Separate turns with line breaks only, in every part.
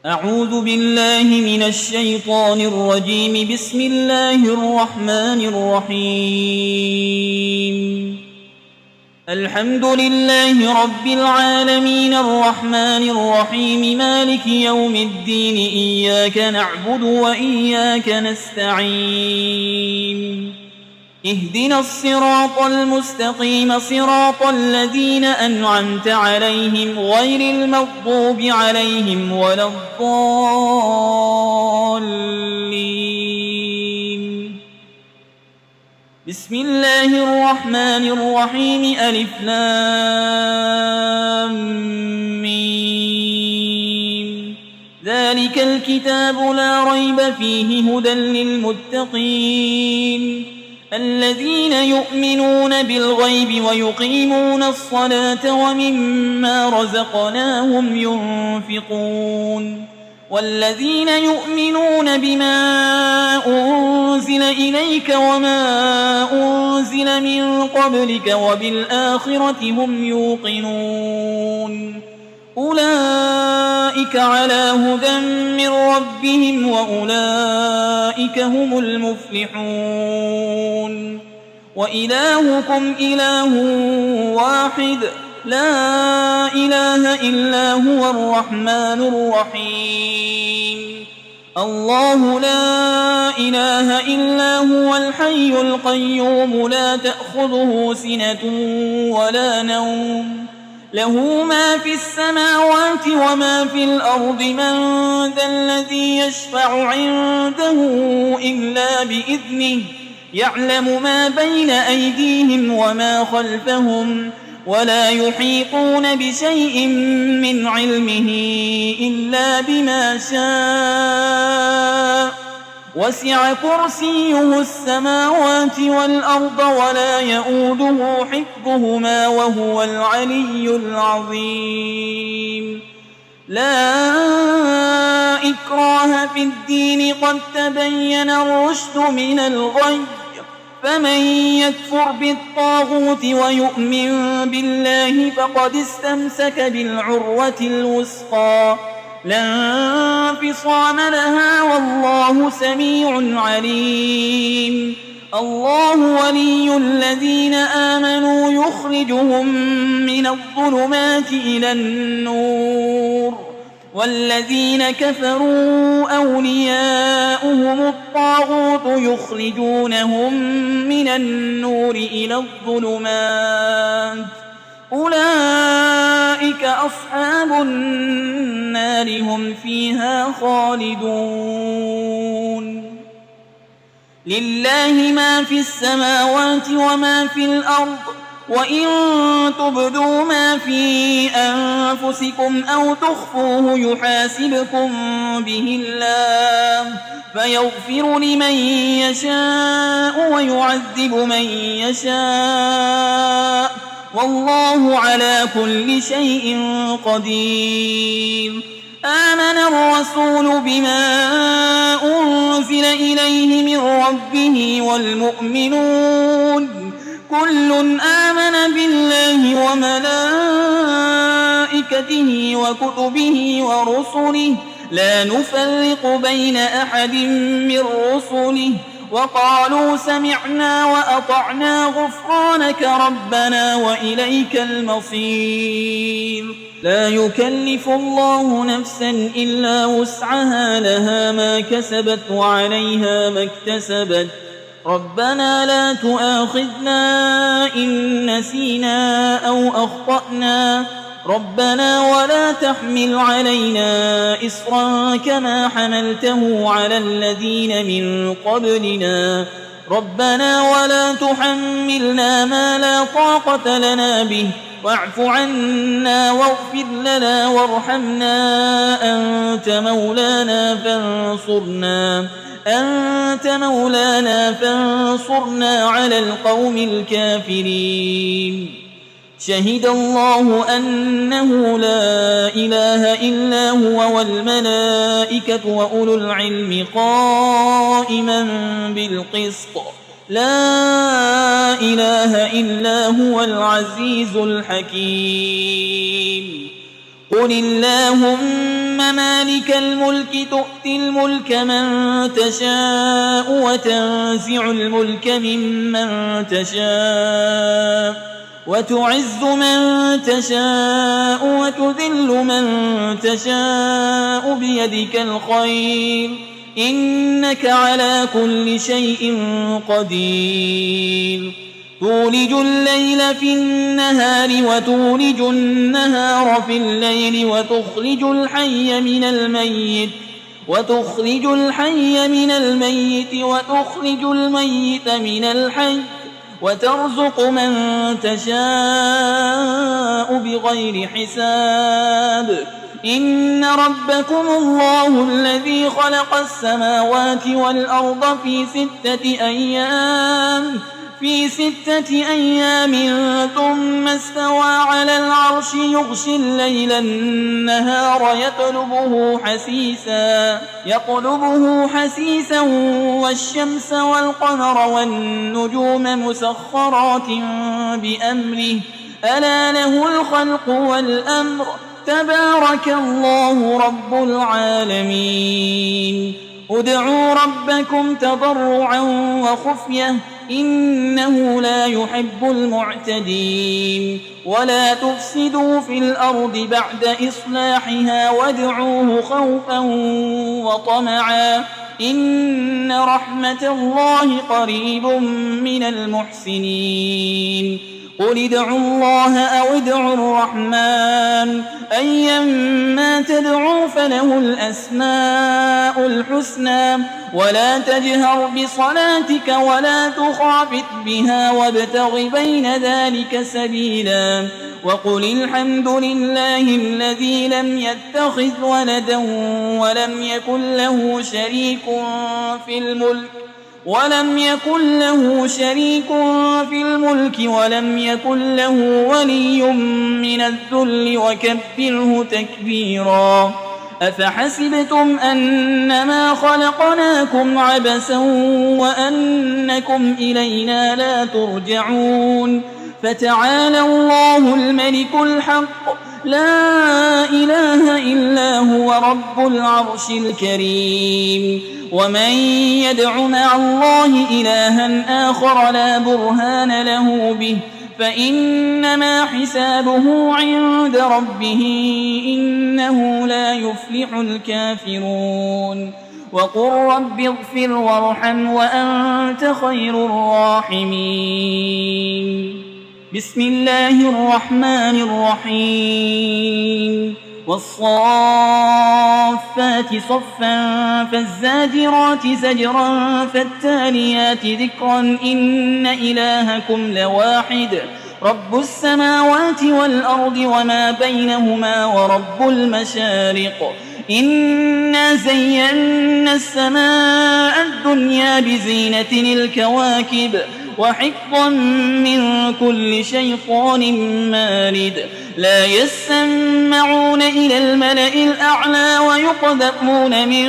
أعوذ بالله من الشيطان الرجيم. بسم الله الرحمن الرحيم. الحمد لله رب العالمين الرحمن الرحيم مالك يوم الدين. إياك نعبد وإياك نستعين. اهدنا الصراط المستقيم صراط الذين أنعمت عليهم غير المغضوب عليهم ولا الضالين. بسم الله الرحمن الرحيم. ألف لام ميم. ذلك الكتاب لا ريب فيه هدى للمتقين الذين يؤمنون بالغيب ويقيمون الصلاة ومما رزقناهم ينفقون والذين يؤمنون بما أنزل إليك وما أنزل من قبلك وبالآخرة هم يوقنون أولئك على هدى من ربهم وأولئك هم المفلحون. وإلهكم إله واحد لا إله إلا هو الرحمن الرحيم. الله لا إله إلا هو الحي القيوم لا تأخذه سنة ولا نوم له ما في السماوات وما في الأرض. من ذا الذي يشفع عنده إلا بإذنه يعلم ما بين أيديهم وما خلفهم ولا يحيطون بشيء من علمه إلا بما شاء. وسع كرسيه السماوات والأرض ولا يؤوده حفظهما وهو العلي العظيم. لا إكراه في الدين قد تبين الرشد من الغي. فمن يكفر بالطاغوت ويؤمن بالله فقد استمسك بالعروة الوثقى لا انفصام لها والله سميع عليم. الله ولي الذين آمنوا يخرجهم من الظلمات إلى النور والذين كفروا أولياؤهم الطاغوت يخرجونهم من النور إلى الظلمات أولئك أصحاب النار هم فيها خالدون. لله ما في السماوات وما في الأرض وإن تبدوا ما في أنفسكم أو تخفوه يحاسبكم به الله فيغفر لمن يشاء ويعذب من يشاء والله على كل شيء قدير. آمن الرسول بما أنزل إليه من ربه والمؤمنون كل آمن بالله وملائكته وكتبه ورسله لا نفرق بين أحد من رسله وقالوا سمعنا وأطعنا غفرانك ربنا وإليك المصير. لا يكلف الله نفسا إلا وسعها لها ما كسبت وعليها ما اكتسبت. ربنا لا تؤاخذنا إن نسينا أو أخطأنا ربنا ولا تحمل علينا إصرا كما حملته على الذين من قبلنا ربنا ولا تحملنا ما لا طاقة لنا به واعف عنا واغفر لنا وارحمنا أنت مولانا فانصرنا على القوم الكافرين. شهد الله أنه لا إله إلا هو والملائكة وأولو العلم قائما بالقسط لا إله إلا هو العزيز الحكيم. قل اللهم مالك الملك تؤتي الملك من تشاء وتنزع الملك ممن تشاء وتعز من تشاء وتذل من تشاء بيدك الخير إنك على كل شيء قدير تولج الليل في النهار وتولج النهار في الليل وتخرج الحي من الميت وتخرج الميت من الحي وترزق من تشاء بغير حساب إن ربكم الله الذي خلق السماوات والأرض في 6 أيام ثم استوى على العرش يغشي الليل النهار يطلبه حسيسا والشمس والقمر والنجوم مسخرات بأمره ألا له الخلق والأمر تبارك الله رب العالمين ادعوا ربكم تضرعا وخفية إنه لا يحب المعتدين ولا تفسدوا في الأرض بعد إصلاحها وادعوه خوفا وطمعا إن رحمة الله قريب من المحسنين قل ادعوا الله أو ادعوا الرحمن أيما تدعوا فله الأسماء الحسنى ولا تجهر بصلاتك ولا تخافت بها وابتغ بين ذلك سبيلا وقل الحمد لله الذي لم يتخذ ولدا ولم يكن له شريك في الملك ولم يكن له ولي من الذل وكبره تكبيرا أفحسبتم أنما خلقناكم عبثا وأنكم إلينا لا ترجعون فتعالى الله الملك الحق لا إله إلا هو رب العرش الكريم ومن يدع مع الله إلها آخر لا برهان له به فإنما حسابه عند ربه إنه لا يفلح الكافرون وقل رب اغفر وارحم وأنت خير الراحمين بسم الله الرحمن الرحيم والصافات صفا فالزاجرات زجرا فالتاليات ذكرا إن إلهكم لواحد رب السماوات والأرض وما بينهما ورب المشارق إنا زينا السماء الدنيا بزينة الكواكب وحفظا من كل شيطان مارد لا يسمعون إلى الملأ الأعلى ويقذفون من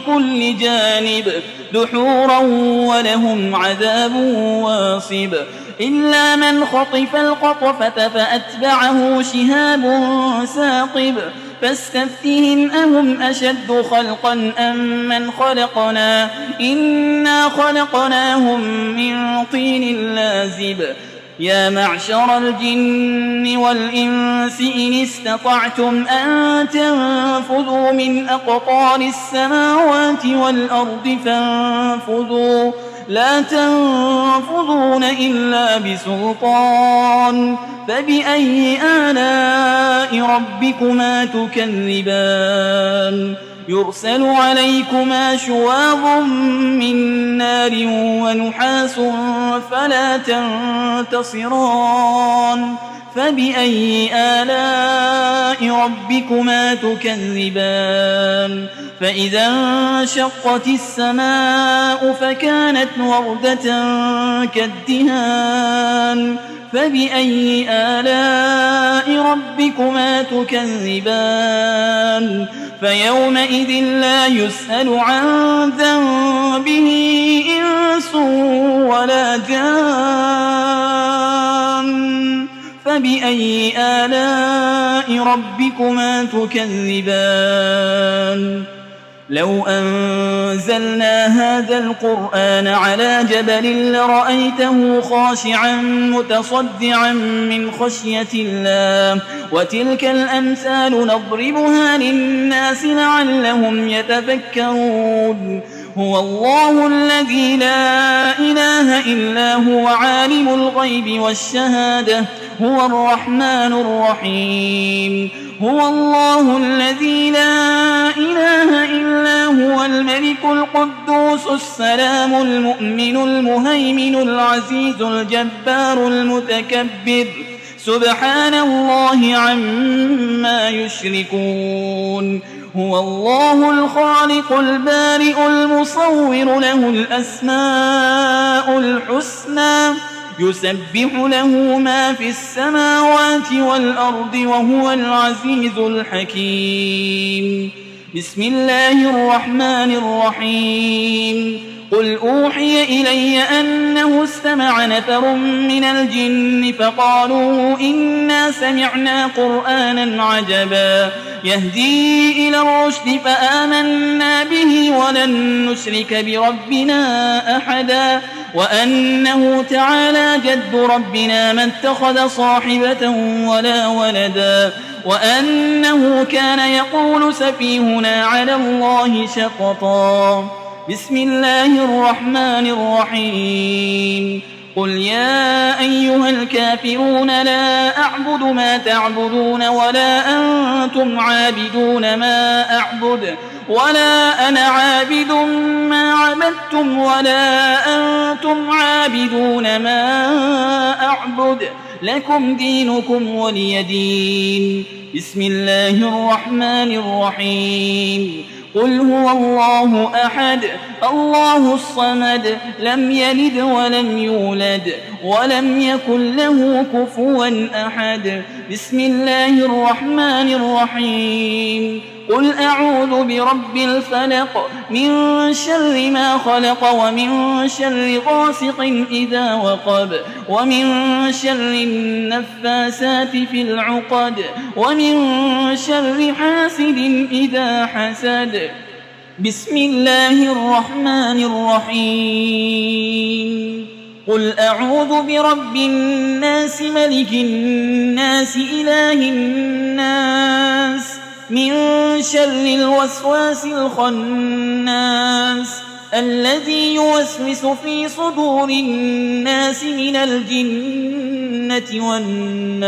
كل جانب دحورا ولهم عذاب واصب إلا من خطف القطفة فأتبعه شهاب ثاقب فاستفتهم أهم أشد خلقا أم من خلقنا إنا خلقناهم من طين لازب يا معشر الجن والإنس إن استطعتم أن تنفذوا من أقطار السماوات والأرض فانفذوا لا تنفذون إلا بسلطان فبأي آلاء ربكما تكذبان يرسل عليكما شواظ من نار ونحاس فلا تنتصران فبأي آلاء ربكما تكذبان فإذا انشقت السماء فكانت وردة كالدهان فبأي آلاء ربكما تكذبان فيومئذ لا يسأل عن ذنبه إنس ولا جان فبأي آلاء ربكما تكذبان لو أنزلنا هذا القرآن على جبل لرأيته خاشعا متصدعا من خشية الله وتلك الأمثال نضربها للناس لعلهم يتفكرون هو الله الذي لا إله إلا هو عالم الغيب والشهادة هو الرحمن الرحيم هو الله الذي لا إله إلا هو الملك القدوس السلام المؤمن المهيمن العزيز الجبار المتكبر سبحان الله عما يشركون هو الله الخالق البارئ المصور له الأسماء الحسنى يسبح له ما في السماوات والأرض وهو العزيز الحكيم بسم الله الرحمن الرحيم قل أوحي إلي أنه استمع نفر من الجن فقالوا إنا سمعنا قرآنا عجبا يهدي إلى الرشد فآمنا به ولن نشرك بربنا أحدا وأنه تعالى جد ربنا ما اتخذ صاحبة ولا ولدا وأنه كان يقول سفيهنا على الله شططا بسم الله الرحمن الرحيم قل يا أيها الكافرون لا أعبد ما تعبدون ولا أنتم عابدون ما أعبد ولا أنا عابد ما عبدتم ولا أنتم عابدون ما أعبد لكم دينكم ولي دين بسم الله الرحمن الرحيم قل هو الله أحد الله الصمد لم يلد ولم يولد ولم يكن له كفوا أحد بسم الله الرحمن الرحيم قل أعوذ برب الفلق من شر ما خلق ومن شر غاسق إذا وقب ومن شر النفاسات في العقد ومن شر حاسد إذا حسد بسم الله الرحمن الرحيم قل أعوذ برب الناس ملك الناس إله الناس من شر الوسواس الخناس الذي يوسوس في صدور الناس من الجنة والناس